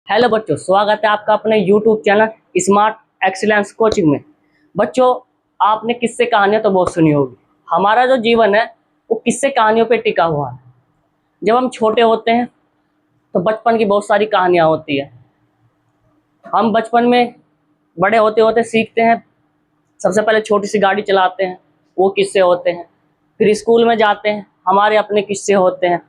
Hello बच्चों, स्वागत है आपका अपने YouTube channel smart excellence coaching में। बच्चों, आपने किस्से कहानियां तो बहुत सुनी होगी। हमारा जो जीवन है वो किस्से कहानियों पे टिका हुआ है। जब हम छोटे होते हैं तो बचपन की बहुत सारी कहानियां होती है। हम बचपन में बड़े होते होते सीखते हैं। सबसे पहले छोटी सी गाड़ी चलाते हैं, वो किस्से होते हैं। फिर स्कूल में जाते हैं, हमारे अपने किस्से होते हैं।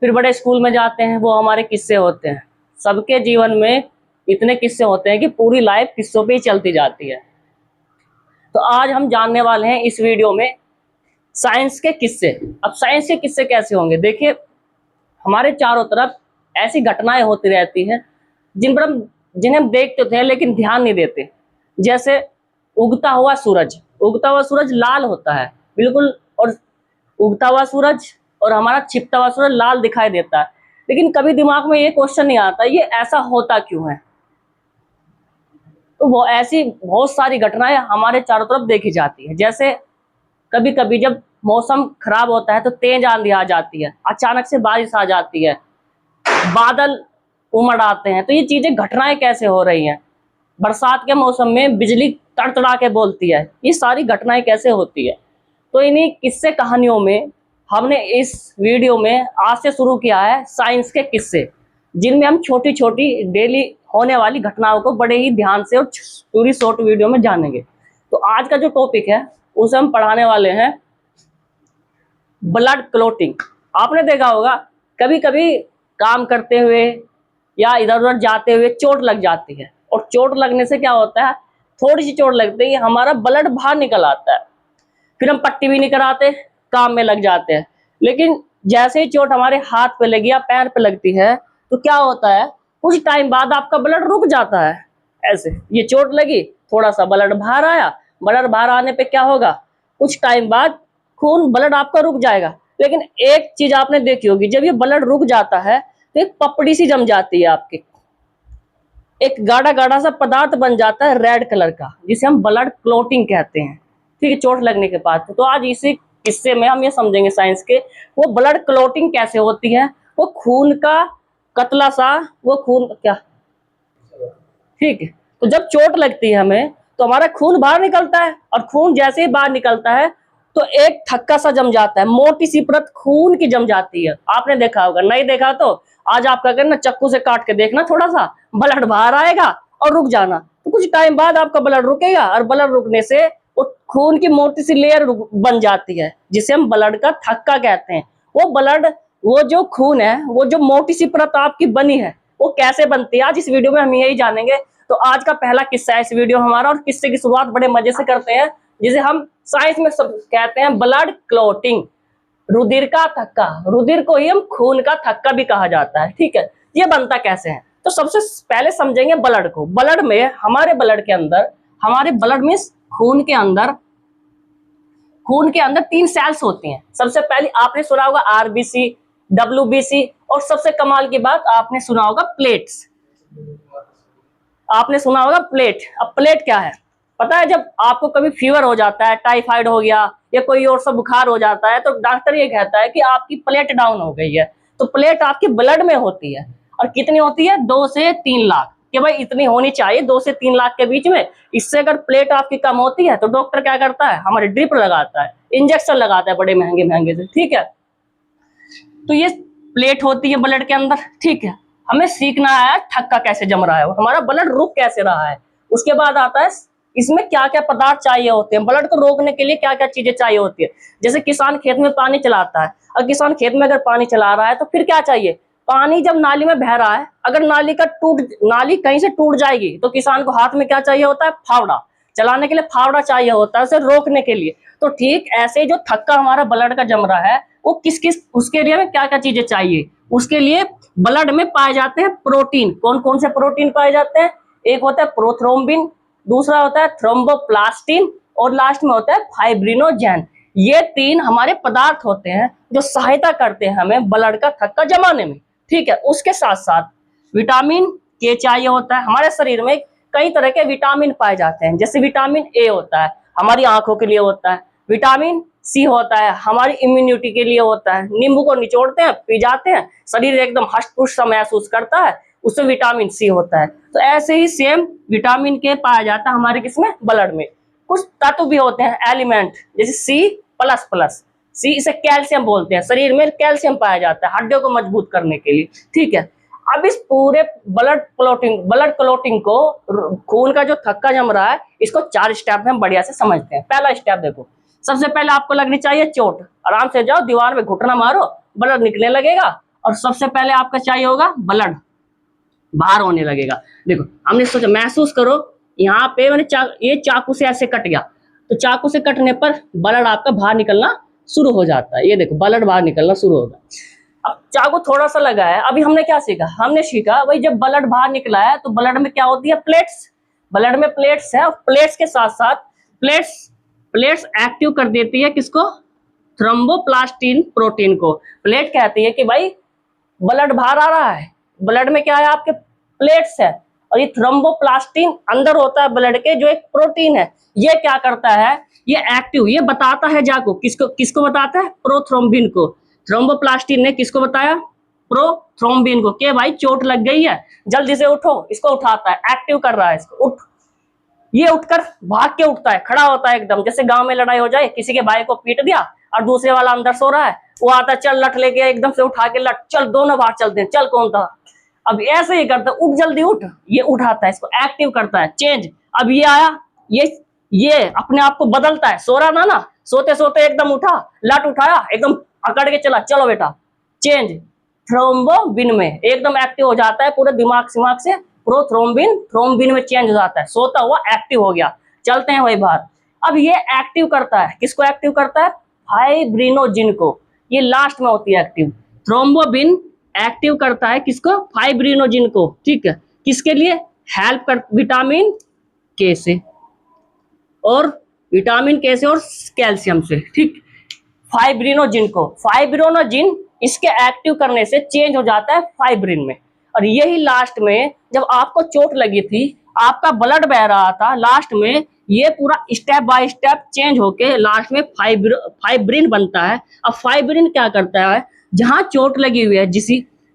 फिर बड़े स्कूल में जाते हैं, वो हमारे किस्से होते हैं। सबके जीवन में इतने किस्से होते हैं कि पूरी लाइफ किस्सों पे ही चलती जाती है। तो आज हम जानने वाले हैं इस वीडियो में साइंस के किस्से। अब साइंस के किस्से कैसे होंगे? देखिए, हमारे चारों तरफ ऐसी घटनाएं होती रहती हैं जिन्हें हम देखते थे लेकिन ध्यान नहीं देते। जैसे उगता हुआ सूरज। उगता हुआ सूरज लाल होता है, बिल्कुल। और उगता हुआ सूरज और हमारा छिपता हुआ सूरज लाल दिखाई देता है, लेकिन कभी दिमाग में ये क्वेश्चन नहीं आता ये ऐसा होता क्यों है। तो वो ऐसी बहुत सारी घटनाएं हमारे चारों तरफ देखी जाती है। जैसे कभी कभी जब मौसम खराब होता है तो तेज आंधी आ जाती है, अचानक से बारिश आ जाती है, बादल उमड़ आते हैं। तो ये चीजें घटनाएं कैसे हो रही हैं? बरसात के मौसम में बिजली तड़तड़ा के बोलती है, ये सारी घटनाएं कैसे होती है? तो इन्हीं किस्से कहानियों में हमने इस वीडियो में आज से शुरू किया है साइंस के किस्से, जिनमें हम छोटी छोटी डेली होने वाली घटनाओं को बड़े ही ध्यान से और पूरी शॉर्ट वीडियो में जानेंगे। तो आज का जो टॉपिक है उसे हम पढ़ाने वाले हैं ब्लड क्लॉटिंग। आपने देखा होगा कभी कभी काम करते हुए या इधर उधर जाते हुए चोट लग जाती है, और चोट लगने से क्या होता है, थोड़ी सी चोट लगती है हमारा ब्लड बाहर निकल आता है। फिर हम पट्टी भी नहीं कराते, काम में लग जाते हैं। लेकिन जैसे ही चोट हमारे हाथ पे लगी या पैर पे लगती है तो क्या होता है, कुछ टाइम बाद आपका ब्लड रुक जाता है। ऐसे ये चोट लगी, थोड़ा सा ब्लड बाहर आया, ब्लड बाहर आने पे क्या होगा, कुछ टाइम बाद खून ब्लड आपका रुक जाएगा। लेकिन एक चीज आपने देखी होगी, जब ये ब्लड रुक जाता है तो एक पपड़ी सी जम जाती है आपकी, एक गाढ़ा गाढ़ा सा पदार्थ बन जाता है रेड कलर का, जिसे हम ब्लड क्लॉटिंग कहते हैं। ठीक है, चोट लगने के बाद। तो आज इसी किस्से में हम ये समझेंगे साइंस के, वो ब्लड क्लॉटिंग कैसे होती है। वो खून का कतला सा, वो खून क्या, ठीक है। तो जब चोट लगती है हमें तो हमारा खून बाहर निकलता है, और खून जैसे ही बाहर निकलता है तो एक थक्का सा जम जाता है, मोटी सी परत खून की जम जाती है। आपने देखा होगा, नहीं देखा तो आज आप क्या करना, चक्कू से काट के देखना, थोड़ा सा ब्लड बाहर आएगा और रुक जाना। तो कुछ टाइम बाद आपका ब्लड रुकेगा, और ब्लड रुकने से वो खून की मोटी सी लेयर बन जाती है, जिसे हम ब्लड का थक्का कहते हैं। वो ब्लड, वो जो खून है, वो जो मोटी सी परत आपकी बनी है, वो कैसे बनती है, आज इस वीडियो में हम यही जानेंगे। तो आज का पहला किस्सा है इस वीडियो हमारा, और किस्से की शुरुआत बड़े मजे से करते हैं, जिसे हम साइंस में सब कहते हैं ब्लड क्लॉटिंग, रुधिर का थक्का। रुधिर को ही हम खून का थक्का भी कहा जाता है। ठीक है, ये बनता कैसे है? तो सबसे पहले समझेंगे ब्लड को। ब्लड में, हमारे ब्लड के अंदर, हमारे ब्लड में खून के अंदर, खून के अंदर 3 सेल्स होती हैं। सबसे पहले आपने सुना होगा आरबीसी, डब्ल्यूबीसी, और सबसे कमाल की बात आपने सुना होगा प्लेट्स। आपने सुना होगा प्लेट। अब प्लेट क्या है पता है? जब आपको कभी फीवर हो जाता है, टाइफाइड हो गया या कोई और सा बुखार हो जाता है, तो डॉक्टर ये कहता है कि आपकी प्लेट डाउन हो गई है। तो प्लेट आपके ब्लड में होती है, और कितनी होती है? 2 से 3 लाख, कि भाई इतनी होनी चाहिए, 2 से 3 लाख के बीच में। इससे अगर प्लेट आपकी कम होती है तो डॉक्टर क्या करता है, हमारे ड्रिप लगाता है, इंजेक्शन लगाता है बड़े महंगे महंगे से। ठीक है, तो ये प्लेट होती है ब्लड के अंदर। ठीक है, हमें सीखना है थक्का कैसे जम रहा है, हमारा ब्लड रुक कैसे रहा है। उसके बाद आता है इसमें क्या क्या पदार्थ चाहिए होते हैं, ब्लड को रोकने के लिए क्या क्या चीजें चाहिए होती है। जैसे किसान खेत में पानी चलाता है, और किसान खेत में अगर पानी चला रहा है तो फिर क्या चाहिए, पानी जब नाली में बह रहा है, अगर नाली कहीं से टूट जाएगी तो किसान को हाथ में क्या चाहिए होता है, फावड़ा। चलाने के लिए फावड़ा चाहिए होता है, उसे रोकने के लिए। तो ठीक ऐसे जो थक्का हमारा ब्लड का जम रहा है, वो किस किस, उसके लिए में क्या क्या चीजें चाहिए, उसके लिए ब्लड में पाए जाते हैं प्रोटीन। कौन कौन से प्रोटीन पाए जाते हैं? एक होता है प्रोथ्रोम्बिन, दूसरा होता है थ्रोम्बोप्लास्टिन, और लास्ट में होता है फाइब्रिनोजेन। ये 3 हमारे पदार्थ होते हैं जो सहायता करते हैं हमें ब्लड का थक्का जमाने में। ठीक है, उसके साथ साथ विटामिन के चाहिए होता है। हमारे शरीर में कई तरह के विटामिन पाए जाते हैं। जैसे विटामिन ए होता है, हमारी आंखों के लिए होता है। विटामिन सी होता है, हमारी इम्यूनिटी के लिए होता है। नींबू को निचोड़ते हैं, पी जाते हैं, शरीर एकदम हष्ट पुष्ट सा महसूस करता है। उसमें विटामिन सी होता है। तो ऐसे ही सेम विटामिन के पाया जाता है हमारे किसमें, ब्लड में। कुछ तत्व भी होते हैं एलिमेंट, जैसे सी प्लस प्लस, सी इसे कैल्शियम बोलते हैं, शरीर में कैल्शियम पाया जाता है हड्डियों को मजबूत करने के लिए, ठीक है। अब इस पूरे ब्लड क्लोटिंग को, खून का जो थक्का जम रहा है, इसको 4 स्टेप में हम बढ़िया से समझते हैं। पहला स्टेप देखो, सबसे पहले आपको लगनी चाहिए चोट, आराम से जाओ दीवार में घुटना मारो, ब्लड निकलने लगेगा, और सबसे पहले आपका चाहिए होगा ब्लड बाहर होने लगेगा। देखो हमने सोचा, महसूस करो यहाँ पे मैंने ये चाकू से ऐसे कट गया, तो चाकू से कटने पर ब्लड आपका बाहर निकलना शुरू हो जाता है। ये देखो ब्लड बाहर निकलना शुरू होगा। अब चाकू थोड़ा सा लगा है, अभी हमने क्या सीखा, हमने सीखा भाई जब ब्लड बाहर निकला है तो ब्लड में क्या होती है, प्लेट्स, ब्लड में प्लेट्स है, और प्लेट्स के साथ साथ प्लेट्स एक्टिव कर देती है किसको, थ्रोम्बोप्लास्टिन प्रोटीन को। प्लेट कहती है कि भाई ब्लड बाहर आ रहा है, ब्लड में क्या है आपके प्लेट्स है, और ये थ्रोम्बोप्लास्टिन अंदर होता है ब्लड के, जो एक प्रोटीन है। ये क्या करता है, ये एक्टिव, ये बताता है जाको, किसको बताता है, प्रोथ्रोम्बिन को। थ्रोम्बोप्लास्टिन ने किसको बताया, प्रोथ्रोम्बिन को, कि भाई चोट लग गई है, जल्दी से उठो, इसको उठाता है, एक्टिव कर रहा है इसको, उठ। ये उठकर भाग के उठता है, खड़ा होता है एकदम, जैसे गांव में लड़ाई हो जाए, किसी के भाई को पीट दिया और दूसरे वाला अंदर सो रहा है, वो आता है, चल लठ लेके एकदम से उठा के, लठ चल दोनों बाहर चलते हैं, चल कौन था। अब ऐसे ही करता है, उठ जल्दी उठ, ये उठाता है, इसको एक्टिव करता है, चेंज। अब ये आया, ये अपने आप को बदलता है, सो रहा ना, सोते सोते एकदम उठा, लठ उठाया, एकदम अकड़ के चला, चलो बेटा, चेंज। थ्रोम्बोबिन में एकदम एक्टिव हो जाता है, पूरे दिमाग से थ्रोम्बिन में चेंज हो जाता है, सोता हुआ एक्टिव हो गया, चलते हैं वही बाहर। अब ये एक्टिव करता है, किसको एक्टिव करता है, फाइब्रिनोजिन को, ये लास्ट में होती है एक्टिव। थ्रोम्बोबिन एक्टिव करता है किसको, फाइब्रिनोजिन को, ठीक है, किसके लिए, हेल्प कर विटामिन के से, और विटामिन के से और कैल्शियम से, ठीक। फाइब्रिनोजिन इसके एक्टिव करने से चेंज हो जाता है फाइब्रिन में, और यही लास्ट में जब आपको चोट लगी थी, आपका ब्लड बह रहा था, लास्ट में ये पूरा स्टेप बाय स्टेप चेंज होके लास्ट में फाइब्रिन बनता है। अब फाइब्रिन क्या करता है, जहां चोट लगी हुई है,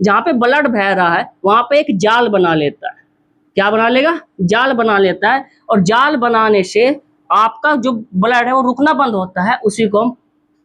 जहां पे ब्लड बह रहा है, वहां पे एक जाल बना लेता है। क्या बना लेगा, जाल बना लेता है, और जाल बनाने से आपका जो ब्लड है वो रुकना बंद होता है, उसी को हम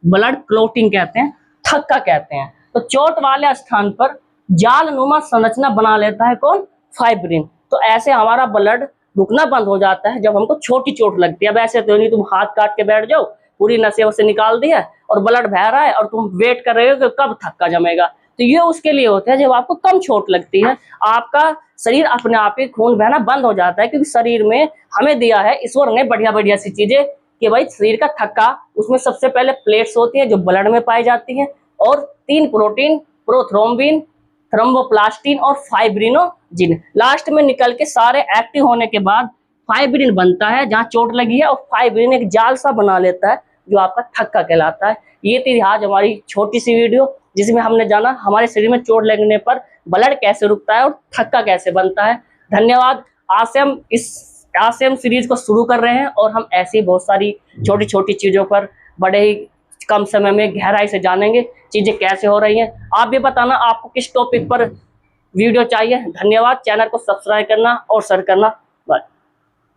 ब्लड क्लोटिंग कहते हैं, थक्का कहते हैं। तो चोट वाले स्थान पर जाल नुमा संरचना बना लेता है कौन, फाइब्रिन। तो ऐसे हमारा ब्लड रुकना बंद हो जाता है जब हमको छोटी चोट लगती है। अब ऐसे तो नहीं तुम हाथ काट के बैठ जाओ, पूरी नसें से निकाल दी है और ब्लड बह रहा है और तुम वेट कर रहे हो कि कब थक्का जमेगा। तो ये उसके लिए होता है जब आपको कम चोट लगती है, आपका शरीर अपने आप ही खून बहना बंद हो जाता है, क्योंकि शरीर में हमें दिया है ईश्वर ने बढ़िया बढ़िया सी चीजें कि भाई शरीर का थक्का, उसमें सबसे पहले प्लेट्स होती हैं जो ब्लड में पाई जाती हैं, और 3 प्रोटीन, प्रोथ्रोम्बिन, थ्रोम्बोप्लास्टिन और फाइब्रिनोजिन, लास्ट में निकल के सारे एक्टिव होने के बाद फाइब्रिन बनता है जहां चोट लगी है, और फाइब्रिन एक जाल सा बना लेता है जो आपका थक्का कहलाता है। ये थी आज हमारी छोटी सी वीडियो जिसमें हमने जाना हमारे शरीर में चोट लगने पर ब्लड कैसे रुकता है और थक्का कैसे बनता है। धन्यवाद। आज से हम सीरीज को शुरू कर रहे हैं और हम ऐसी बहुत सारी छोटी छोटी चीजों पर बड़े ही कम समय में गहराई से जानेंगे, चीजें कैसे हो रही हैं। आप भी बताना आपको किस टॉपिक पर वीडियो चाहिए। धन्यवाद। चैनल को सब्सक्राइब करना और शेयर करना। बाय।